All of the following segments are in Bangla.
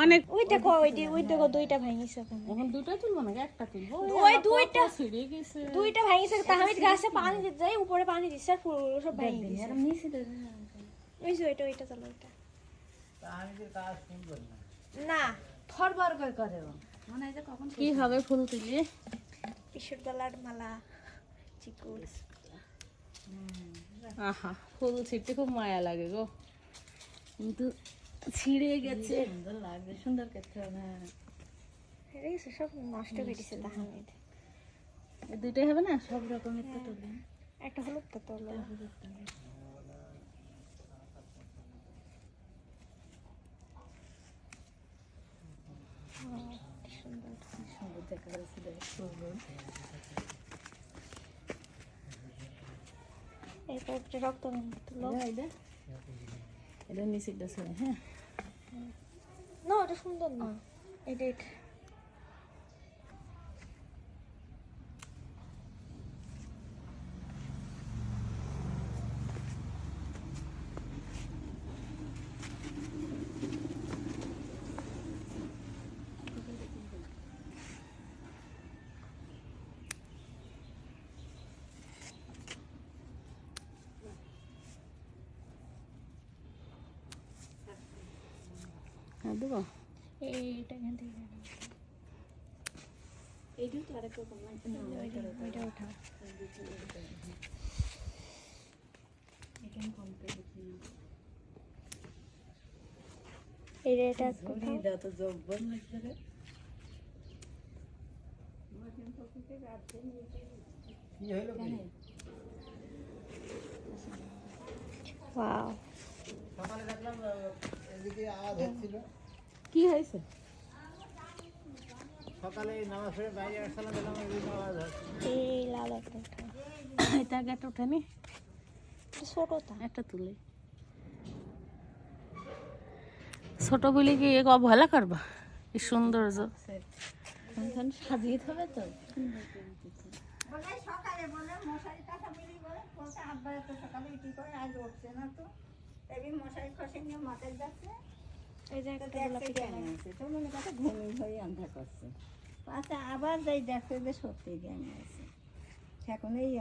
অনেক ওই দেখো দুইটা ভাঙিছে এখন দুইটা তুলবো না একটা তুলবো ওই দুইটা ছিড়ে গেছে দুইটা ভাঙিছে তাহমিদ গাছে পানি দিতে যাই উপরে পানি দিছে আর ফুলগুলো সব ভাঙি দিছে ওই যে ওইটা চলো ওইটা তাহমিদের কাজ সুন্দর না না থরবার করে মনে হয় যে কখন কি হবে ফুল তুলি পিসুর গলার মালা চিকুর আহা ফুল ছিঁড়তে খুব মায়া লাগে গো কিন্তু ছিঁড়ে গেছে সুন্দর লাগবে সুন্দর করতে হবে এই সব নষ্ট করে দিছে তাহমিদ এই দুইটাই হবে না সব রকমের তো তুলি একটা হলুদ তো তোলো সুন্দর দেখা যাচ্ছে এরপর রক্ত তুলো এটা নিচেটা ছিল হ্যাঁ না ওটা সুন্দর না এটা হ্যাঁ দেবো এইটা এখান থেকে এইটাও তো আরেক রকম ওইটা ওঠা এটা তো জব্বর লাগছে রে কি হলো কি ওয়াও সকালে দেখলাম এদিকে আওয়াজ হচ্ছিল কি হয়েছে সকালে নামাজ পড়ে বাইরে আসলাম দেখলাম এদিকে আওয়াজ হচ্ছিল এই লাল একটা ওঠা এটা আগে একটা উঠানি ছোটটা একটা তুলে ছোট বলে কি এক অবহেলা করবা কি সৌন্দর্য এখন সাজিয়ে হবে তো সকালে বলে মশারি টাকা মিলি বলে বলছে আব্বা এত সকালে কি করে আজ উঠছে না তো তাই মশারি খসে নিয়ে মাথায় যাচ্ছে এই যে একটা গোলাপি জ্ঞান আছে তো মনে কথা ঘুমি হয়ে অন্ধা করছে আচ্ছা আবার যাই দেখছে যে সত্যি জ্ঞান আছে এখন এই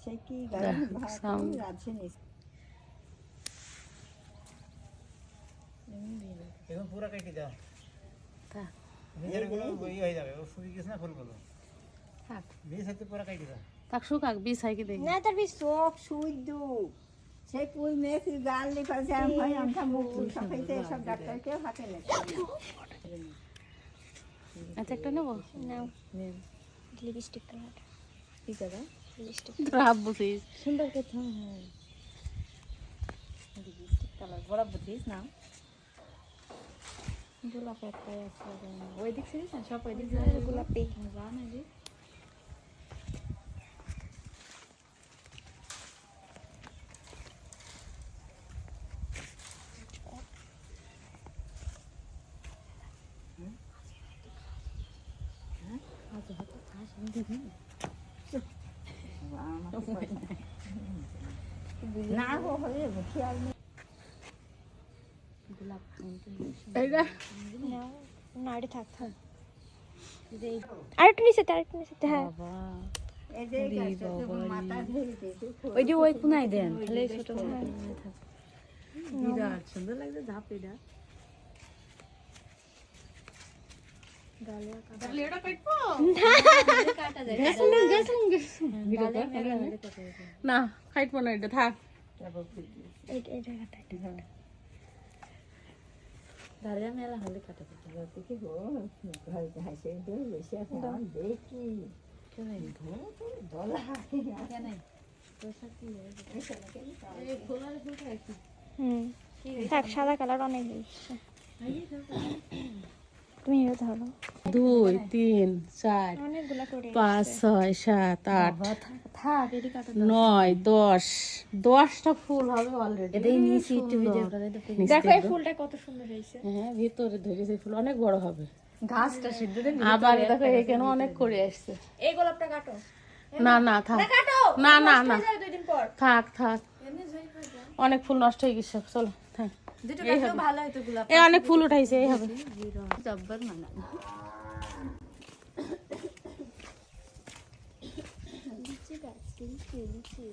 সেই কি গাড়ি রাজছে নিচ্ছে এখন পুরো কেটে দাও তা নিজের গুলো ইয়ে হয়ে যাবে ও শুকিয়ে গেছে না ফুলগুলো থাক বীজ হয়তো পুরো কেটে দাও থাক শুকাক বিষ হাইকে দেখি না তার বেশ চোখ শুদ্ধ সেই পুই মেয়েছি গাল লিখাছে আমি হয় অন্ধা মুখ সকাইতে সব ডাক্তারকেও হাতে নেছে আচ্ছা একটা নেবো নাও লিপস্টিক কালার কি জায়গা লিপস্টিক রাব বুঝিস সুন্দর করতে হবে হ্যাঁ কালার বরাবর দিস না গোলাপ একটাই আছে ওই দিক ছিলিস না সব ওই দিক গোলাপি যা না রে না গো হয়ে খেয়াল নেই গোলাপ এইটা নাও না এটা থাক আরেকটু নিচে হ্যাঁ বাবা এই যে গাছটাতে মাথা ধরে দিয়েছে ওই যে ওই কোনায় দেন তাহলে ছোট বিরাট সুন্দর লাগছে ঝাঁপিটা না খাইটবো না এটা থাক এটা কাটা দাঁড়িয়ে মেলা হলে কাটা দেখি গো ঘরে হাসে দিয়ে বসে আছে আমার দেখি বলা থাক সাদা কালার অনেক বেশি তুমি এও ধরো 2 3 4 অনেকগুলা করে 5 6 7 8 থাক এটি কাটা 9 10 10টা ফুল হবে অলরেডি এটাই নিচে একটু ভিডিও করে দেখো এই ফুলটা কত সুন্দর হয়েছে হ্যাঁ ভিতরে ধরেছে ফুল অনেক বড় হবে ঘাসটা সিদ্ধ দেন আবার দেখো এখানে অনেক করে আসছে এই গোলাপটা কাটো না না থাক কাটো না না না দুই দিন পর থাক থাক অনেক ফুল নষ্ট হয়ে গেছে, চলো হ্যাঁ দুটো গাছও ভালো হতো গোলাপ এই অনেক ফুল উঠাইছে, এই হবে। জব্বর মানা লিচু গাছ লিচু লিচু